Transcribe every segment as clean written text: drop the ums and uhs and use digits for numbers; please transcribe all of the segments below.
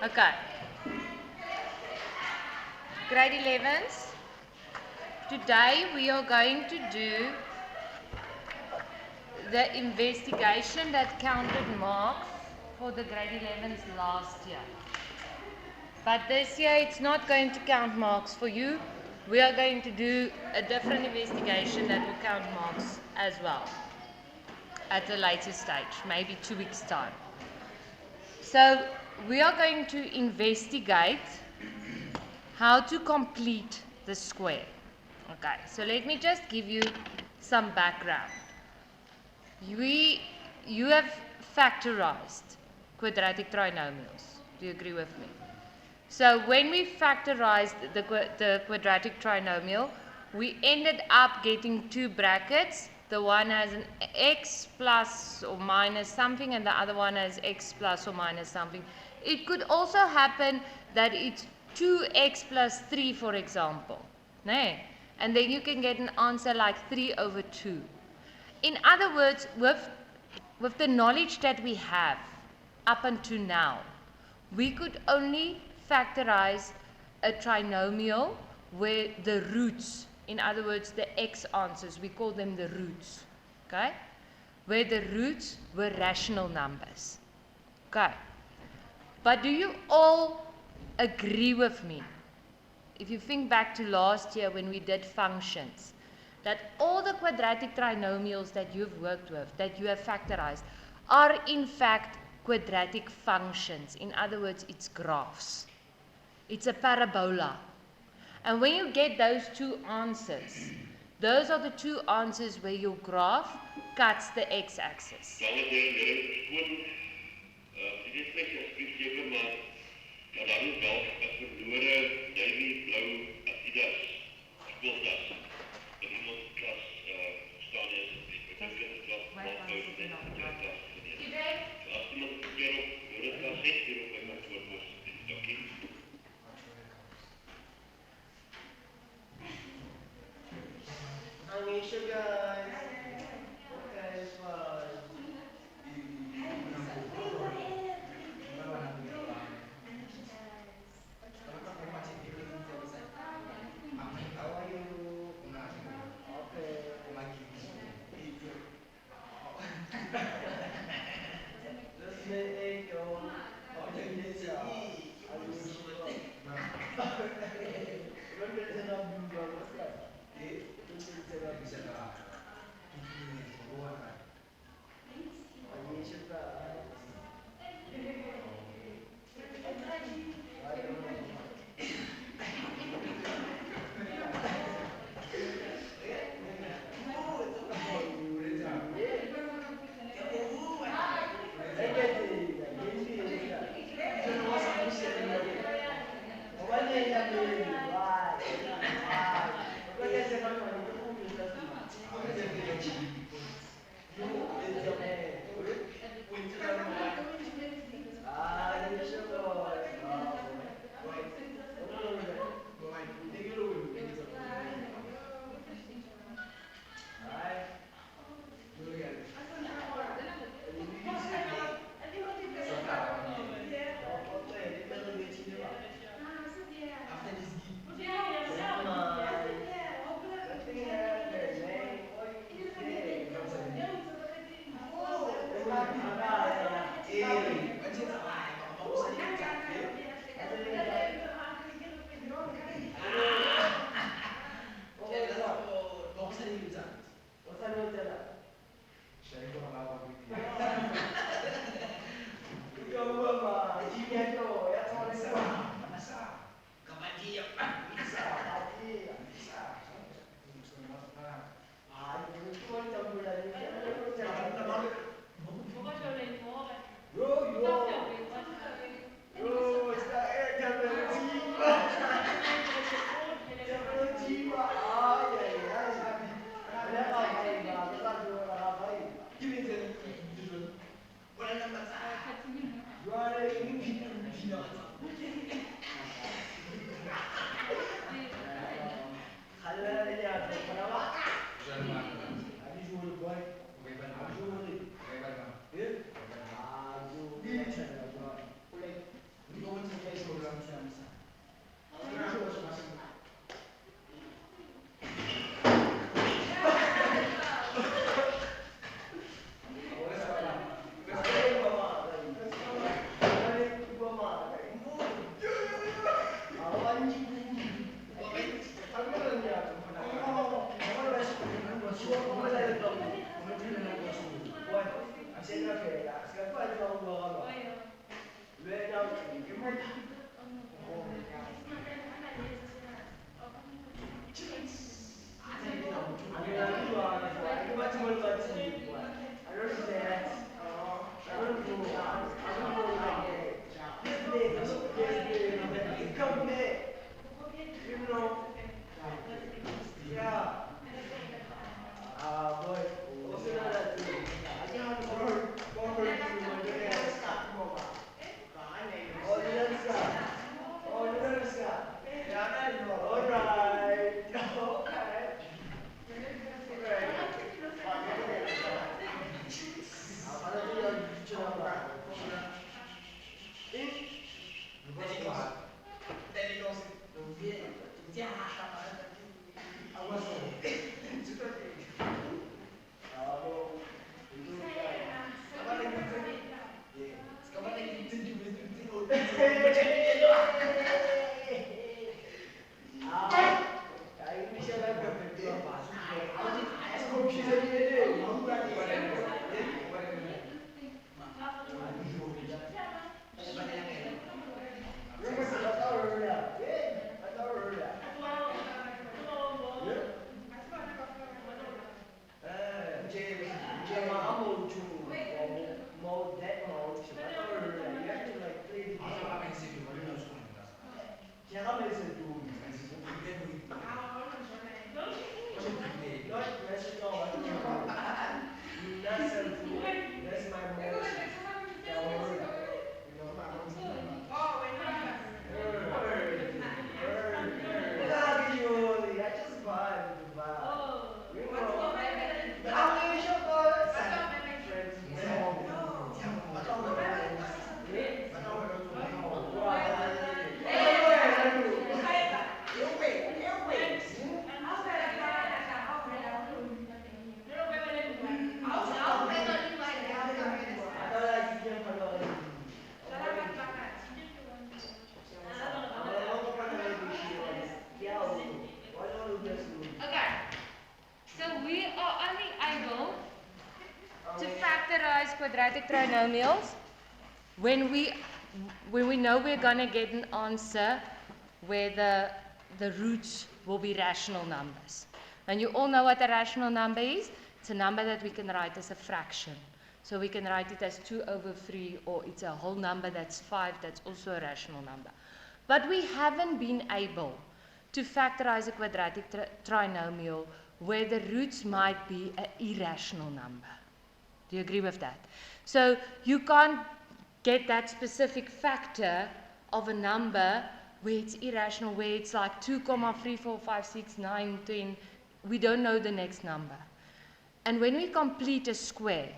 Okay. Grade 11s. Today we are going to do the investigation that counted marks for the grade 11s last year. But this year it's not going to count marks for you. We are going to do a different investigation that will count marks as well at a later stage, maybe 2 weeks' time. So we are going to investigate how to complete the square. Okay, so let me just give you some background. You have factorized quadratic trinomials. Do you agree with me? So when we factorized the quadratic trinomial, we ended up getting two brackets. The one has an x plus or minus something and the other one has x plus or minus something. It could also happen that it's 2x plus 3, for example. Nee? And then you can get an answer like 3 over 2. In other words, with the knowledge that we have up until now, we could only factorize a trinomial where the roots, in other words, the x answers, we call them the roots, okay? Where the roots were rational numbers, okay? But do you all agree with me, if you think back to last year when we did functions, that all the quadratic trinomials that you've worked with, that you have factorized, are in fact quadratic functions. In other words, it's graphs. It's a parabola. And when you get those two answers, those are the two answers where your graph cuts the x-axis. Okay, so we are only able to factorize quadratic trinomials when we know we're going to get an answer where the roots will be rational numbers. And you all know what a rational number is. It's a number that we can write as a fraction. So we can write it as 2 over 3, or it's a whole number that's 5, that's also a rational number. But we haven't been able to factorize a quadratic trinomial where the roots might be an irrational number. Do you agree with that? So you can't get that specific factor of a number where it's irrational, where it's like 2, 3, 4, 5, 6, 9, 10. We don't know the next number. And when we complete a square,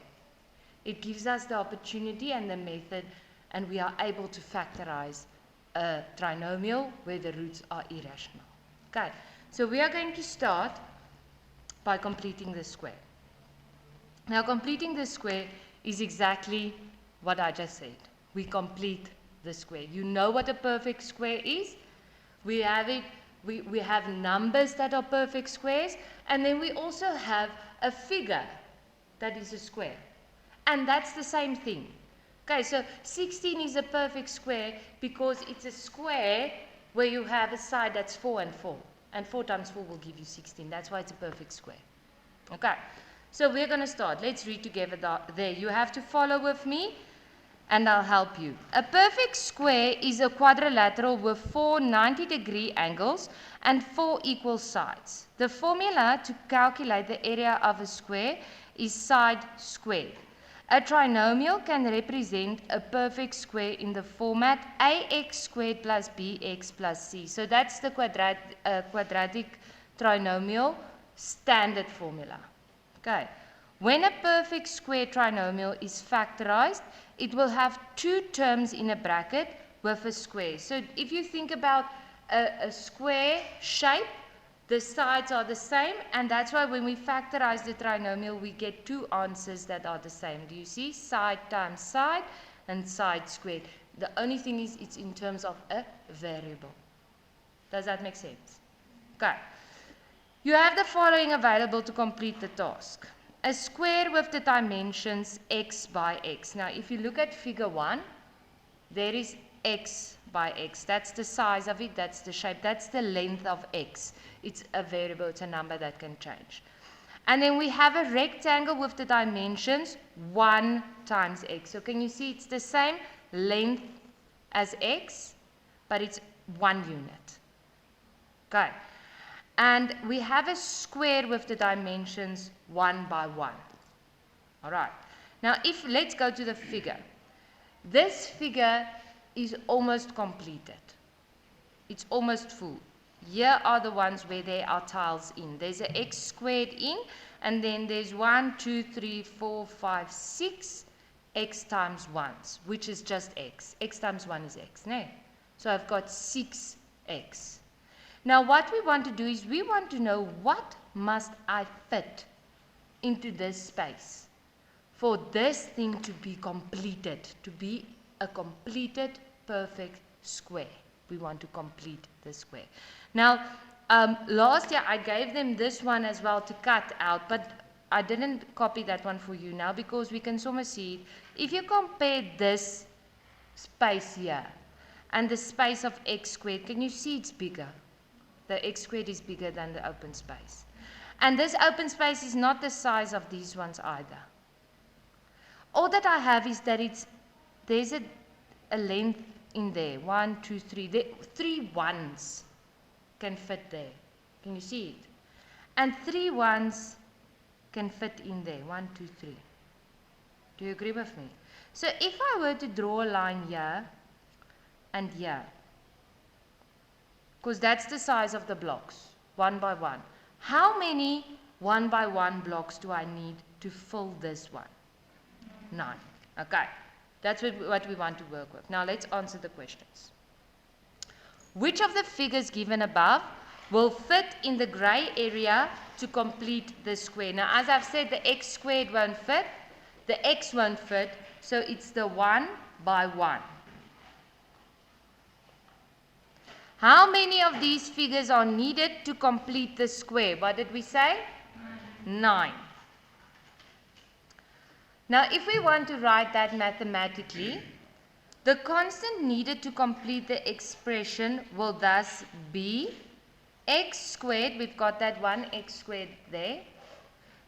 it gives us the opportunity and the method, and we are able to factorize a trinomial where the roots are irrational. Okay, so we are going to start by completing the square. Now, completing the square is exactly what I just said. We complete the square. You know what a perfect square is. We have it. We have numbers that are perfect squares, and then we also have a figure that is a square. And that's the same thing. Okay, so 16 is a perfect square because it's a square where you have a side that's 4 and 4. And 4 times 4 will give you 16. That's why it's a perfect square. Okay, so we're going to start. Let's read together there. You have to follow with me, and I'll help you. A perfect square is a quadrilateral with 4 90-degree angles and 4 equal sides. The formula to calculate the area of a square is side squared. A trinomial can represent a perfect square in the format ax squared plus bx plus c. So that's the quadratic trinomial standard formula. Okay. When a perfect square trinomial is factorized, it will have 2 terms in a bracket with a square. So if you think about a square shape, the sides are the same, and that's why when we factorize the trinomial, we get 2 answers that are the same. Do you see? Side times side and side squared. The only thing is it's in terms of a variable. Does that make sense? Okay. You have the following available to complete the task. A square with the dimensions x by x. Now, if you look at figure 1, there is x by x. That's the size of it, that's the shape, that's the length of x. It's a variable, it's a number that can change. And then we have a rectangle with the dimensions 1 times x. So can you see it's the same length as x, but it's 1 unit. Okay. And we have a square with the dimensions 1 by 1. All right. Now, let's go to the figure. This figure is almost completed. It's almost full. Here are the ones where there are tiles in. There's an x squared in, and then there's 1, 2, 3, 4, 5, 6 x times 1s, which is just x. X times 1 is x, no? So I've got 6x. Now what we want to do is we want to know what must I fit into this space for this thing to be completed, to be a completed perfect square. We want to complete the square. Now, last year I gave them this one as well to cut out, but I didn't copy that one for you now because we can somewhere see it. If you compare this space here and the space of x squared, can you see it's bigger? The x squared is bigger than the open space. And this open space is not the size of these ones either. All that I have is that there's a length in there. 1, 2, 3. There, 3 ones can fit there. Can you see it? And 3 ones can fit in there. 1, 2, 3. Do you agree with me? So if I were to draw a line here and here, because that's the size of the blocks, 1 by 1. How many 1 by 1 blocks do I need to fill this one? 9. Okay, that's what we want to work with. Now let's answer the questions. Which of the figures given above will fit in the grey area to complete the square? Now, as I've said, the x squared won't fit, the x won't fit, so it's the 1 by 1. How many of these figures are needed to complete the square? What did we say? 9. Now, if we want to write that mathematically, the constant needed to complete the expression will thus be x squared, we've got that 1x squared there,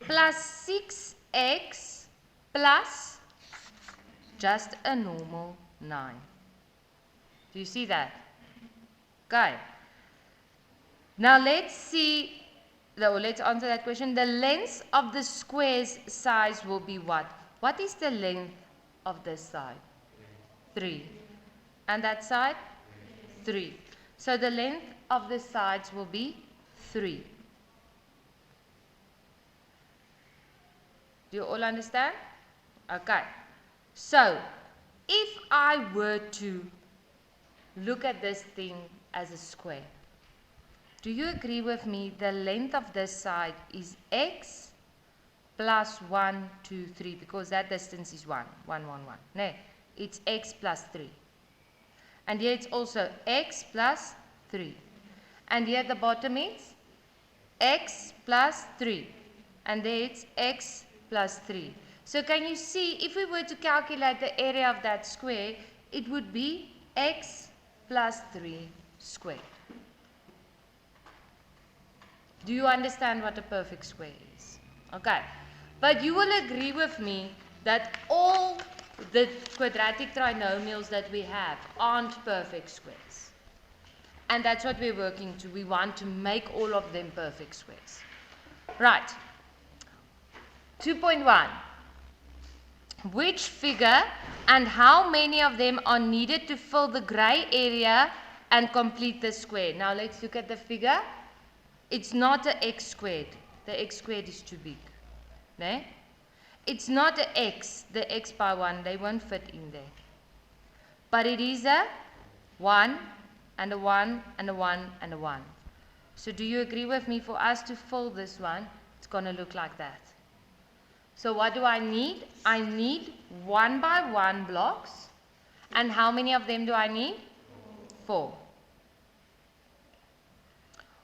plus 6x plus just a normal 9. Do you see that? Okay. Now let's answer that question. The length of the square's size will be what? What is the length of this side? 3. And that side? 3. So the length of the sides will be 3. Do you all understand? Okay. So, if I were to look at this thing as a square, do you agree with me the length of this side is x plus 1, 2, 3, because that distance is 1, 1, 1, 1. No, it's x plus 3. And here it's also x plus 3. And here at the bottom it's x plus 3. And there it's x plus 3. So can you see, if we were to calculate the area of that square, it would be x plus 3 squared. Do you understand what a perfect square is? Okay. But you will agree with me that all the quadratic trinomials that we have aren't perfect squares. And that's what we're working to. We want to make all of them perfect squares. Right. 2.1. Which figure and how many of them are needed to fill the grey area and complete the square? Now let's look at the figure. It's not an x squared. The x squared is too big. No? It's not an x. The x by 1, they won't fit in there. But it is a 1 and a 1 and a 1 and a 1. So do you agree with me? For us to fill this one, it's going to look like that. So what do I need? I need 1 by 1 blocks. And how many of them do I need? 4.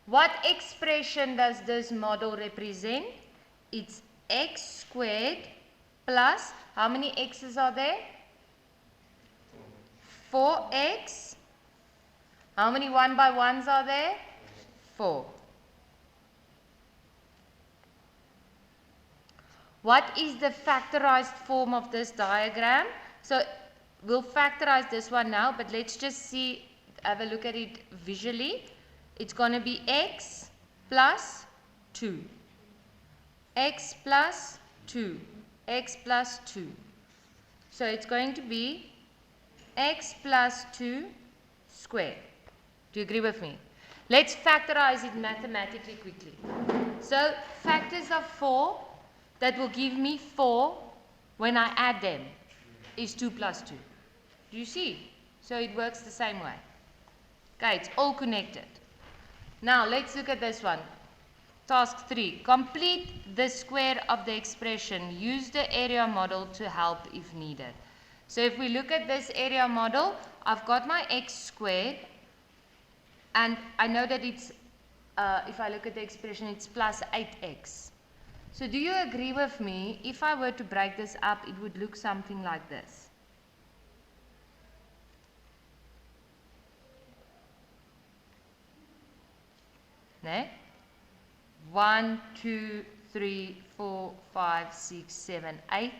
What expression does this model represent? It's x squared plus, how many x's are there? 4x. How many 1 by 1s are there? 4. What is the factorized form of this diagram? So we'll factorize this one now, but let's just see, have a look at it visually. It's going to be x plus 2. X plus 2. X plus 2. So it's going to be x plus 2 squared. Do you agree with me? Let's factorize it mathematically quickly. So factors of 4 that will give me 4 when I add them is 2 plus 2. Do you see? So it works the same way. Okay, it's all connected. Now let's look at this one. Task 3. Complete the square of the expression. Use the area model to help if needed. So if we look at this area model, I've got my x squared, and I know that it's, if I look at the expression, it's plus 8x. So do you agree with me, if I were to break this up, it would look something like this? No? 1, 2, 3, 4, 5, 6, 7, 8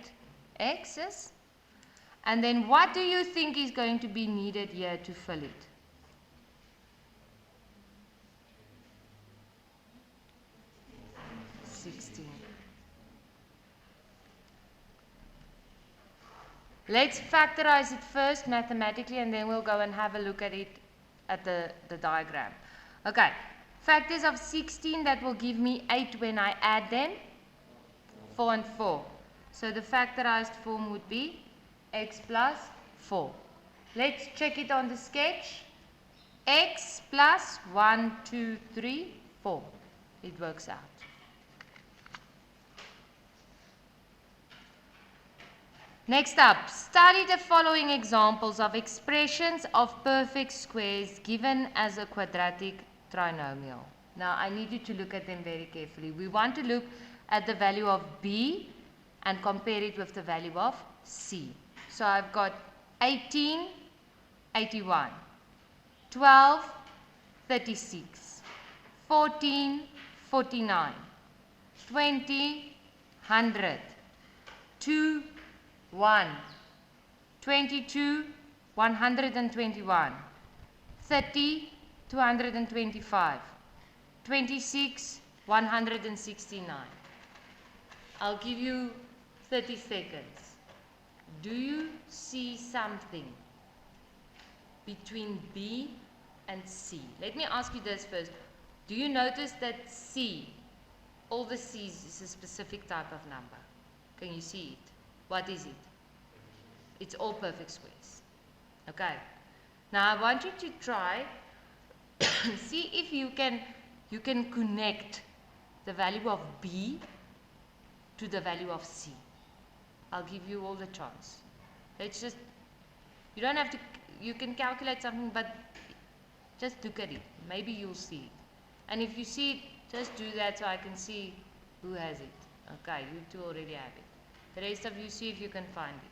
x's. And then what do you think is going to be needed here to fill it? Let's factorize it first mathematically, and then we'll go and have a look at it at the diagram. Okay, factors of 16, that will give me 8 when I add them, 4 and 4. So the factorized form would be x plus 4. Let's check it on the sketch. X plus 1, 2, 3, 4. It works out. Next up, study the following examples of expressions of perfect squares given as a quadratic trinomial. Now, I need you to look at them very carefully. We want to look at the value of b and compare it with the value of c. So I've got 18, 81, 12, 36, 14, 49, 20, 100, 2, 1, 22, 121, 30, 225, 26, 169. I'll give you 30 seconds. Do you see something between B and C? Let me ask you this first. Do you notice that C, all the C's, is a specific type of number? Can you see it? What is it? It's all perfect squares. Okay. Now I want you to try, see if you can connect the value of B to the value of C. I'll give you all the chance. Let's just, you don't have to, you can calculate something, but just look at it. Maybe you'll see it. And if you see it, just do that so I can see who has it. Okay, you two already have it. The rest of you, see if you can find it.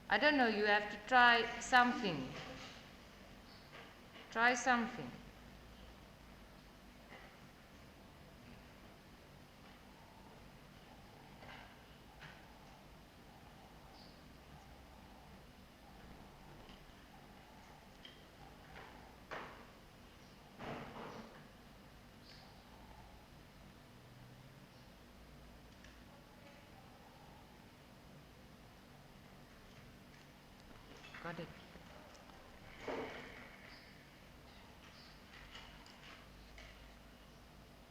I don't know, you have to try something. Try something. Got it.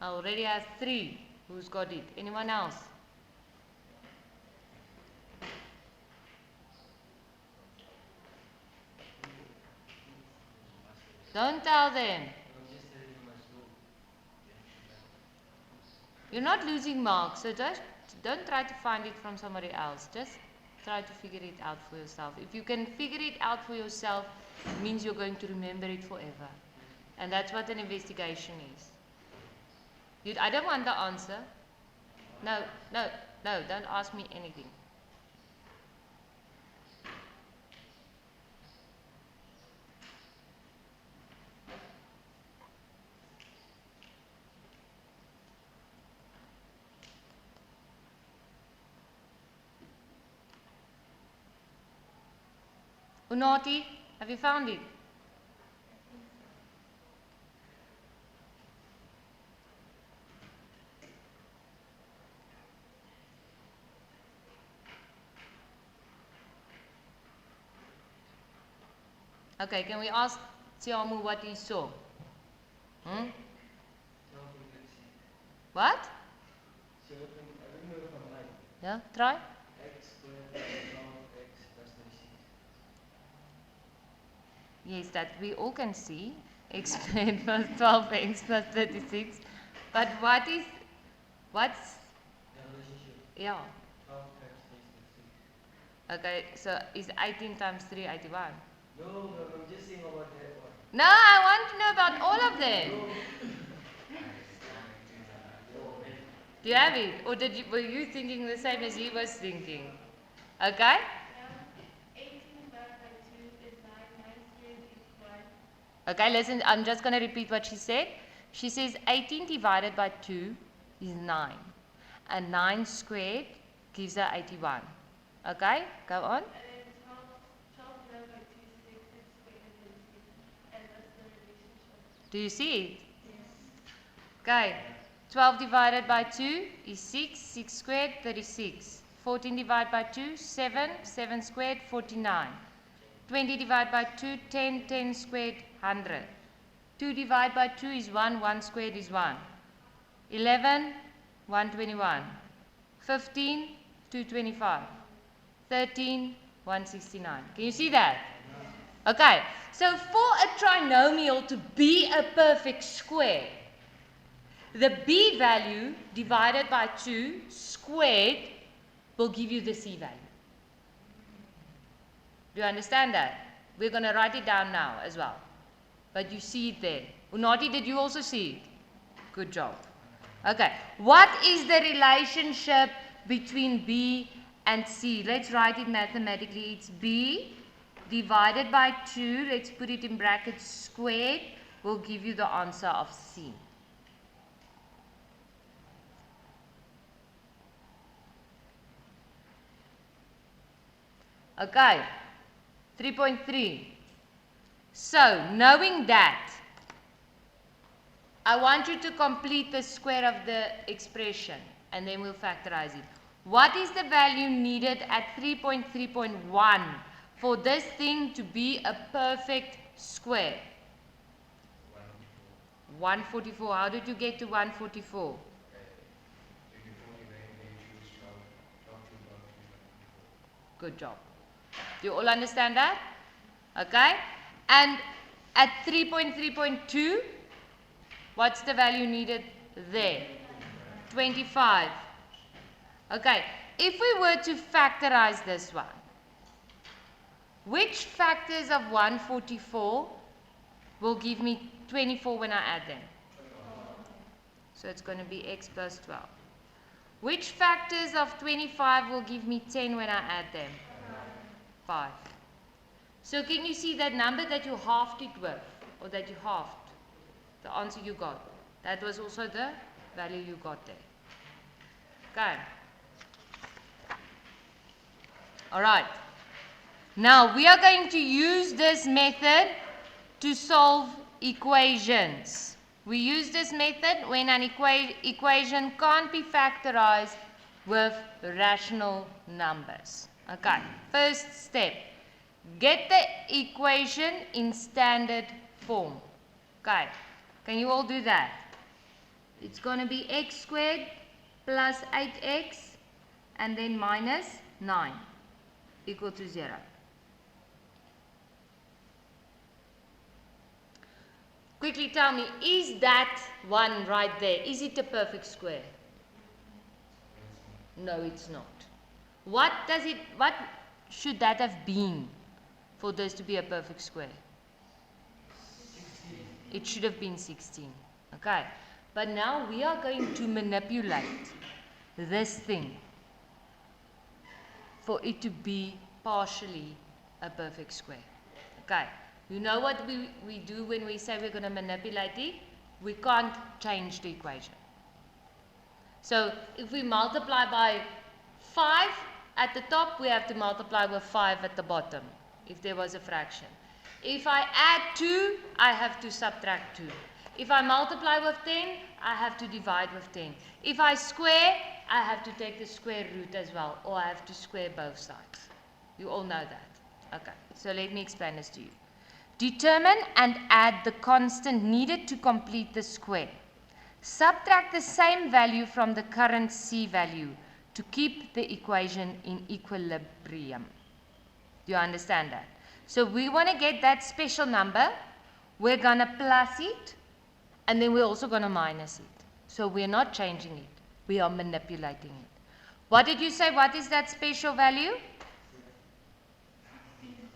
I already have 3. Who's got it? Anyone else? Don't tell them. You're not losing marks, so don't try to find it from somebody else. Just try to figure it out for yourself. If you can figure it out for yourself, it means you're going to remember it forever. And that's what an investigation is. I don't want the answer. No, don't ask me anything. Unati, have you found it? Okay, can we ask Tiamu what he saw? What? Yeah, try. Yes, that we all can see. X squared plus 12x plus 36 But what's, yeah. Okay, so is 18 times 3 81? No, I'm just saying about that one. No, I want to know about all of them. Do you have it? Or were you thinking the same as he was thinking? Okay? 18 divided by 2 is 9, 9 squared is 1. Okay, listen, I'm just going to repeat what she said. She says 18 divided by 2 is 9. And 9 squared gives her 81. Okay, go on. And then 12 divided by 2 is 6, 6 squared is 6. And that's the relationship. Do you see it? Yes. Okay, 12 divided by 2 is 6, 6 squared, 36. 14 divided by 2, 7, 7 squared, 49. 20 divided by 2, 10, 10 squared, 100. 2 divided by 2 is 1, 1 squared is 1. 11, 121. 15, 225. 13, 169. Can you see that? Okay, so for a trinomial to be a perfect square, the b value divided by 2 squared will give you the c value. Do you understand that? We're going to write it down now as well. But you see it there. Unati, did you also see it? Good job. Okay, what is the relationship between b and c? Let's write it mathematically. It's b divided by 2, let's put it in brackets, squared, will give you the answer of c. Okay, 3.3. So, knowing that, I want you to complete the square of the expression, and then we'll factorize it. What is the value needed at 3.3.1 for this thing to be a perfect square? 144. How did you get to 144? Good job. Do you all understand that? Okay. And at 3.3.2, what's the value needed there? 25. Okay. If we were to factorize this one, which factors of 144 will give me 24 when I add them? So it's going to be x plus 12. Which factors of 25 will give me 10 when I add them? 5. So can you see that number that you halved it with, or that you halved, the answer you got? That was also the value you got there. Okay. Alright. Now we are going to use this method to solve equations. We use this method when an equation can't be factorized with rational numbers. Okay, first step. Get the equation in standard form. Okay, can you all do that? It's going to be x squared plus 8x and then minus 9 equal to 0. Quickly tell me, is that one right there, is it a perfect square? No, it's not. What should that have been for this to be a perfect square? 16. It should have been 16. Okay. But now we are going to manipulate this thing for it to be partially a perfect square. Okay. You know what we do when we say we're going to manipulate it? We can't change the equation. So if we multiply by 5 at the top, we have to multiply with 5 at the bottom, if there was a fraction. If I add 2, I have to subtract 2. If I multiply with 10, I have to divide with 10. If I square, I have to take the square root as well, or I have to square both sides. You all know that. Okay, so let me explain this to you. Determine and add the constant needed to complete the square. Subtract the same value from the current c value to keep the equation in equilibrium. Do you understand that? So we want to get that special number. We're going to plus it, and then we're also going to minus it. So we're not changing it. We are manipulating it. What did you say? What is that special value?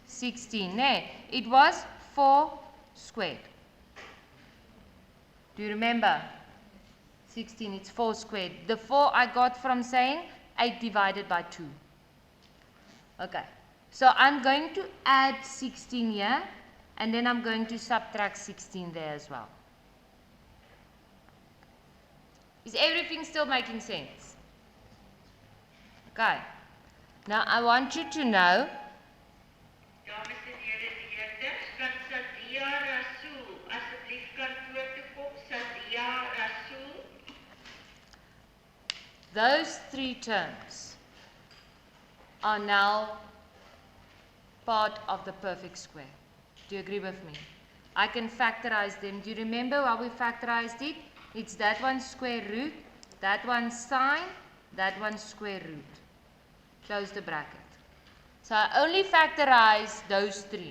16. No, it was 4 squared. Do you remember? 16, it's 4 squared. The 4 I got from saying 8 divided by 2. Okay. So I'm going to add 16 here, and then I'm going to subtract 16 there as well. Is everything still making sense? Okay. Now I want you to know. Dames en heren leerders, kan Sadia Rasool asseblief kantoor toe kom? Sadia Rasool. Those 3 terms are now part of the perfect square. Do you agree with me? I can factorize them. Do you remember how we factorized it? It's that one square root, that one sine, that one square root. Close the bracket. So I only factorize those 3.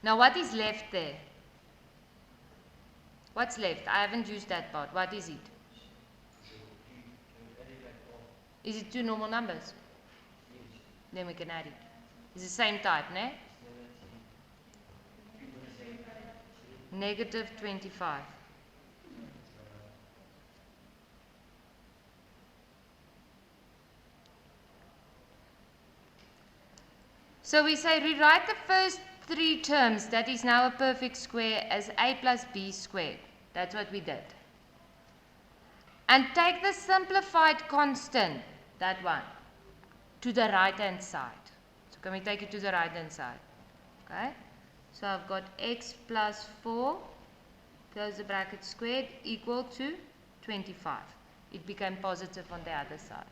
Now what is left there? What's left? I haven't used that part. What is it? Is it 2 normal numbers? Then we can add it. It's the same type, ne? Negative 25. So we say rewrite the first 3 terms, that is now a perfect square, as a plus b squared. That's what we did. And take the simplified constant, that one, to the right hand side. So can we take it to the right hand side? Okay. So I've got x plus 4, close the bracket, squared, equal to 25. It became positive on the other side.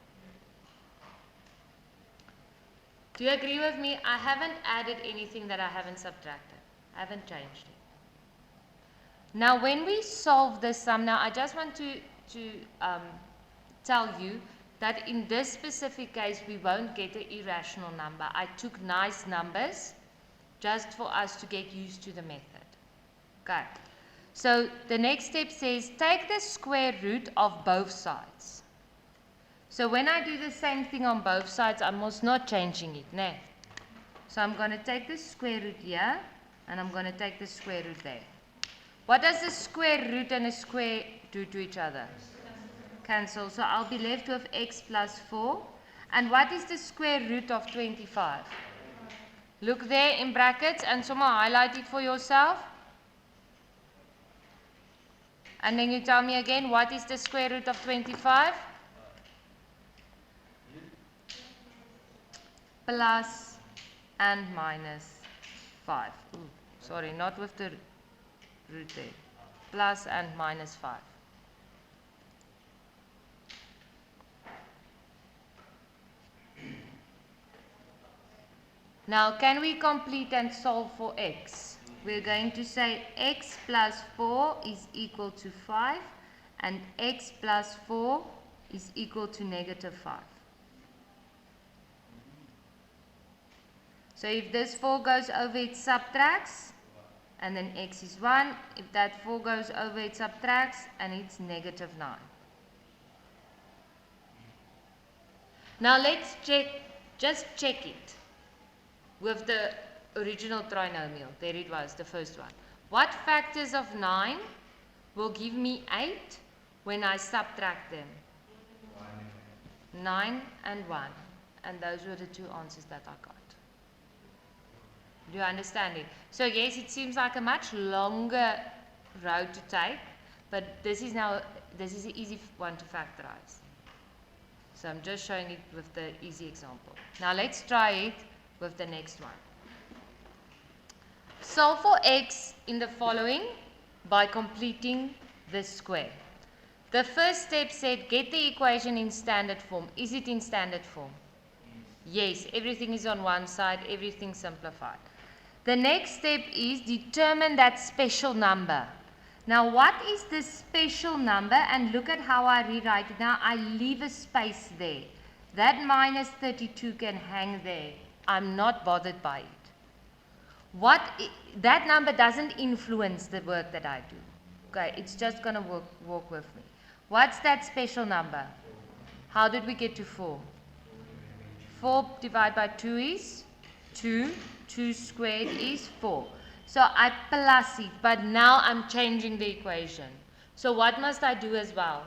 Do you agree with me? I haven't added anything that I haven't subtracted. I haven't changed it. Now when we solve this sum, now I just want to tell you that in this specific case we won't get an irrational number. I took nice numbers just for us to get used to the method. Okay. So the next step says take the square root of both sides. So when I do the same thing on both sides, I'm also not changing it, no. So I'm going to take the square root here, and I'm going to take the square root there. What does the square root and a square do to each other? Cancel. So I'll be left with x plus 4. And what is the square root of 25? Look there in brackets and someone highlight it for yourself. And then you tell me again, what is the square root of 25? Plus and minus 5. Ooh, sorry, not with the root there. Plus and minus 5. Now, can we complete and solve for x? We're going to say x plus 4 is equal to 5 and x plus 4 is equal to negative 5. So if this 4 goes over, it subtracts, and then x is 1. If that 4 goes over, it subtracts, and it's negative 9. Now let's just check it with the original trinomial. There it was, the first one. What factors of 9 will give me 8 when I subtract them? 9 and 1. And those were the 2 answers that I got. Do you understand it? So yes, it seems like a much longer road to take, but this is an easy one to factorize. So I'm just showing it with the easy example. Now let's try it with the next one. Solve for x in the following by completing this square. The first step said get the equation in standard form. Is it in standard form? Yes, everything is on one side, everything simplified. The next step is determine that special number. Now what is this special number? And look at how I rewrite it. Now I leave a space there. That minus 32 can hang there. I'm not bothered by it. that number doesn't influence the work that I do. Okay, it's just going to work with me. What's that special number? How did we get to 4? 4 divided by 2 is 2. 2 squared is 4. So I plus it, but now I'm changing the equation. So what must I do as well?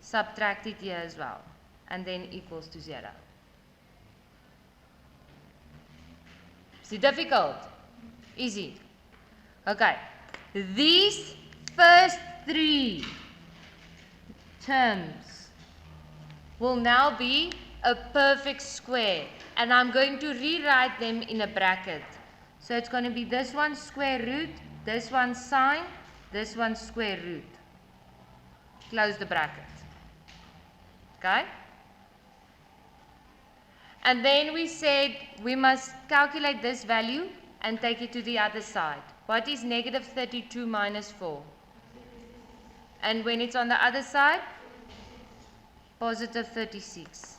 Subtract it here as well. And then equals to 0. Is it difficult? Easy. Okay. These first 3 terms will now be a perfect square. And I'm going to rewrite them in a bracket. So it's going to be this one square root, this one sine, this one square root. Close the bracket. Okay? And then we said we must calculate this value and take it to the other side. What is negative 32 minus 4? And when it's on the other side? Positive 36.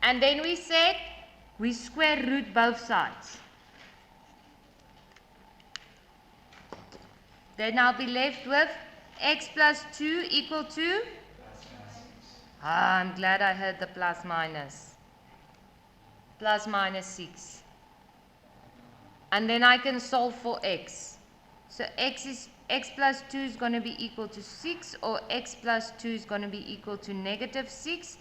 And then we said we square root both sides. Then I'll be left with x plus 2 equal to? I'm glad I heard the plus minus. Plus minus 6. And then I can solve for x. So x plus 2 is going to be equal to 6, or x plus 2 is going to be equal to negative 6.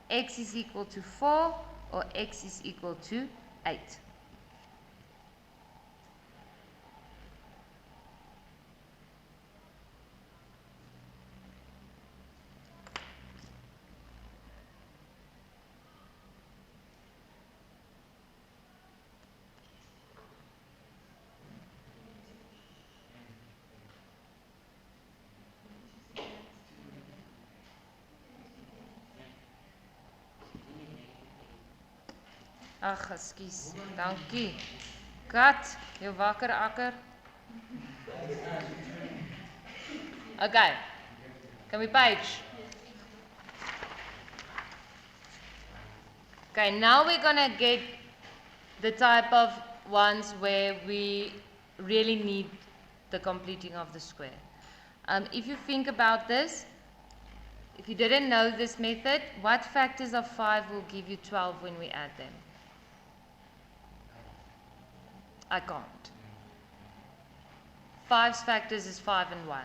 X is equal to 4, or x is equal to 8. Ag, ekskuus. Dankie. Kat, jy wakker akker. Okay. Can we page? Okay, now we're going to get the type of ones where we really need the completing of the square. If you think about this, if you didn't know this method, what factors of 5 will give you 12 when we add them? I can't. 5's factors is 5 and 1.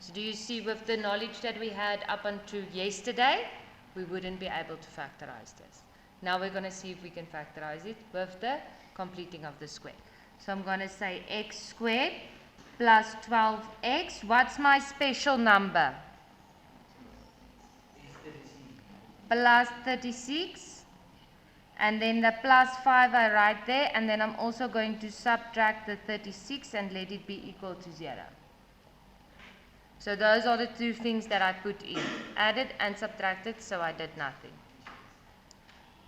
So do you see, with the knowledge that we had up until yesterday, we wouldn't be able to factorize this. Now we're going to see if we can factorize it with the completing of the square. So I'm going to say x squared plus 12x. What's my special number? Plus 36. And then the plus 5 I write there, and then I'm also going to subtract the 36 and let it be equal to 0. So those are the two things that I put in. Added and subtracted, so I did nothing.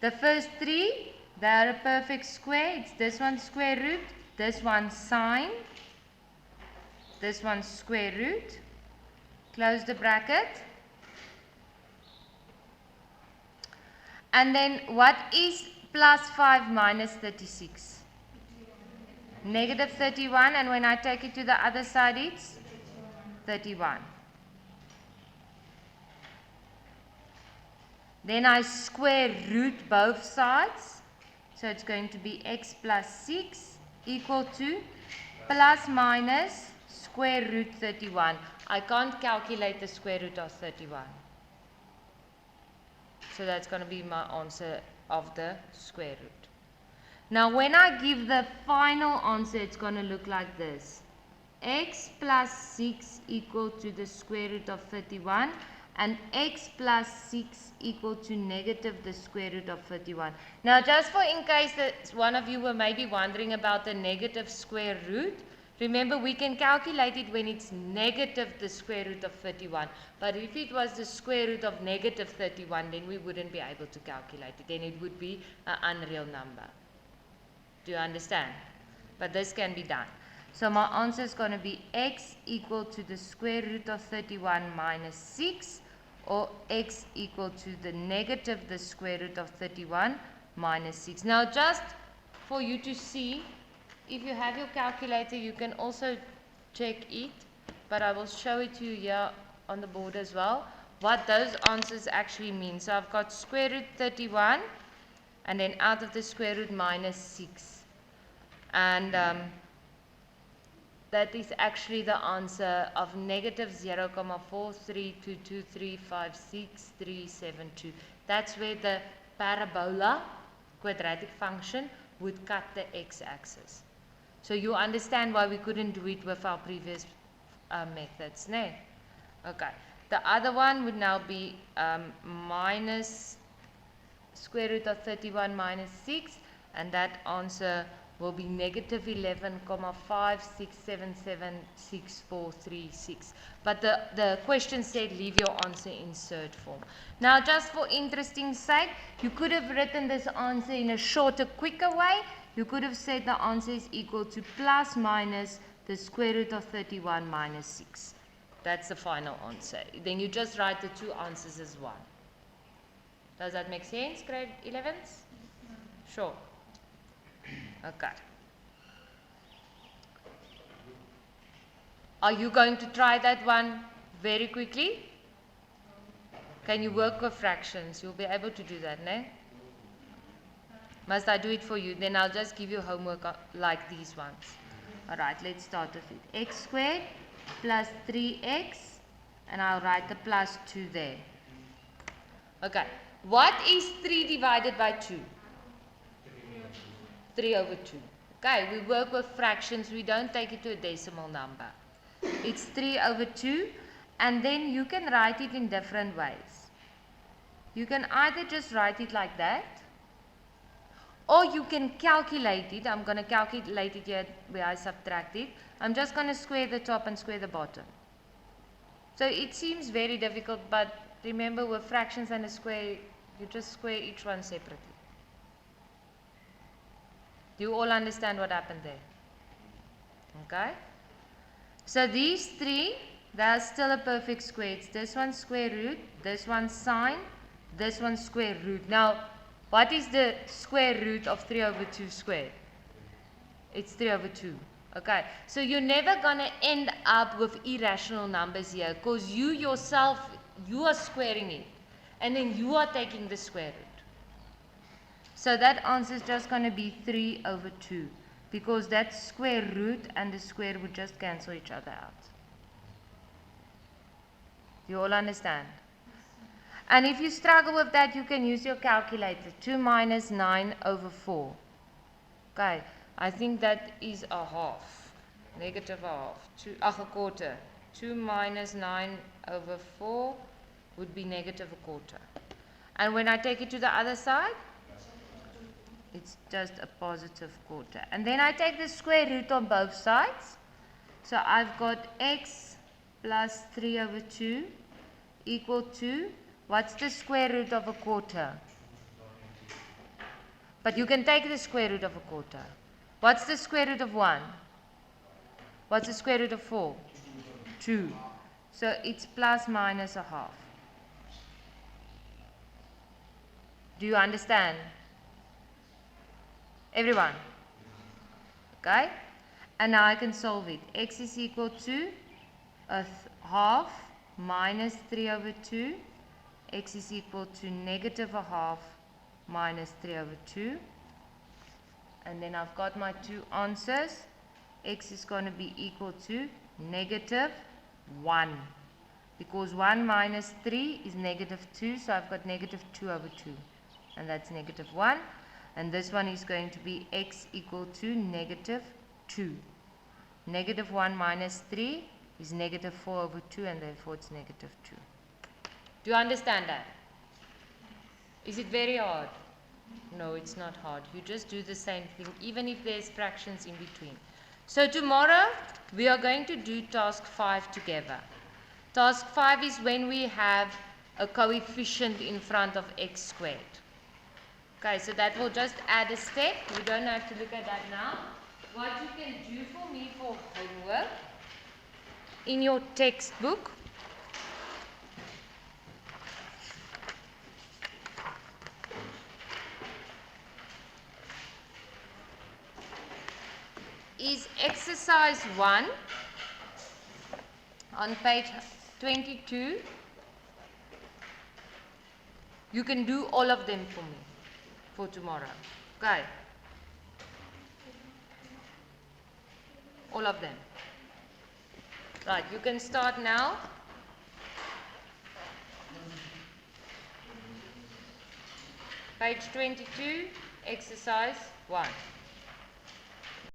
The first 3, they are a perfect square. It's this one square root, this one sine, this one square root. Close the bracket. And then what is plus 5 minus 36? Negative 31, and when I take it to the other side, it's 31. Then I square root both sides. So it's going to be x plus 6 equal to plus minus square root 31. I can't calculate the square root of 31. So that's going to be my answer of the square root. Now when I give the final answer, it's going to look like this. X plus 6 equal to the square root of 31, and x plus 6 equal to negative the square root of 31. Now just for in case that one of you were maybe wondering about the negative square root, remember we can calculate it when it's negative the square root of 31. But if it was the square root of negative 31, then we wouldn't be able to calculate it. Then it would be an unreal number. Do you understand? But this can be done. So my answer is going to be x equal to the square root of 31 minus 6, or x equal to the negative the square root of 31 minus 6. Now just for you to see if you have your calculator, you can also check it, but I will show it to you here on the board as well, what those answers actually mean. So I've got square root 31, and then out of the square root minus 6. And that is actually the answer of negative 0,4322356,372. That's where the parabola quadratic function would cut the x-axis. So you understand why we couldn't do it with our previous methods, no? Okay. The other one would now be minus square root of 31 minus 6, and that answer will be negative 11,56776,436. But the question said leave your answer in insert form. Now, just for interesting sake, you could have written this answer in a shorter, quicker way. You could have said the answer is equal to plus minus the square root of 31 minus 6. That's the final answer. Then you just write the two answers as one. Does that make sense, grade 11s? Sure. Okay. Are you going to try that one very quickly? Can you work with fractions? You'll be able to do that, no? Must I do it for you? Then I'll just give you homework like these ones. Alright, let's start with it. X squared plus 3x, and I'll write the plus 2 there. Okay. What is 3 divided by 2? 3 over 2. Okay, we work with fractions. We don't take it to a decimal number. It's 3 over 2, and then you can write it in different ways. You can either just write it like that, or you can calculate it. I'm going to calculate it here where I subtract it. I'm just going to square the top and square the bottom. So it seems very difficult, but remember with fractions and a square, you just square each one separately. Do you all understand what happened there? Okay. So these three, they are still a perfect square. It's this one square root, this one sine, this one square root. Now, what is the square root of 3 over 2 squared? It's 3 over 2. Okay, so you're never going to end up with irrational numbers here, because you yourself, you are squaring it, and then you are taking the square root. So that answer is just going to be 3 over 2, because that square root and the square would just cancel each other out. You all understand? And if you struggle with that, you can use your calculator. 2 minus 9 over 4. Okay, I think that is a half. Negative a half. A quarter. 2 minus 9 over 4 would be negative a quarter. And when I take it to the other side, it's just a positive quarter. And then I take the square root on both sides. So I've got x plus 3 over 2 equal to, what's the square root of a quarter? But you can take the square root of a quarter. What's the square root of 1? What's the square root of 4? 2. So it's plus minus a half. Do you understand? Everyone? Okay? And now I can solve it. X is equal to a half minus 3 over 2. X is equal to negative a half minus 3 over 2. And then I've got my two answers. X is going to be equal to negative 1. Because 1 minus 3 is negative 2, so I've got negative 2 over 2. And that's negative 1. And this one is going to be x equal to negative 2. Negative 1 minus 3 is negative 4 over 2, and therefore it's negative 2. Do you understand that? Is it very hard? No, it's not hard. You just do the same thing, even if there's fractions in between. So tomorrow, we are going to do task 5 together. Task 5 is when we have a coefficient in front of x squared. Okay, so that will just add a step. We don't have to look at that now. What you can do for me for homework, in your textbook, is exercise 1 on page 22. You can do all of them for me for tomorrow. Okay. All of them. Right, you can start now. Page 22, exercise 1.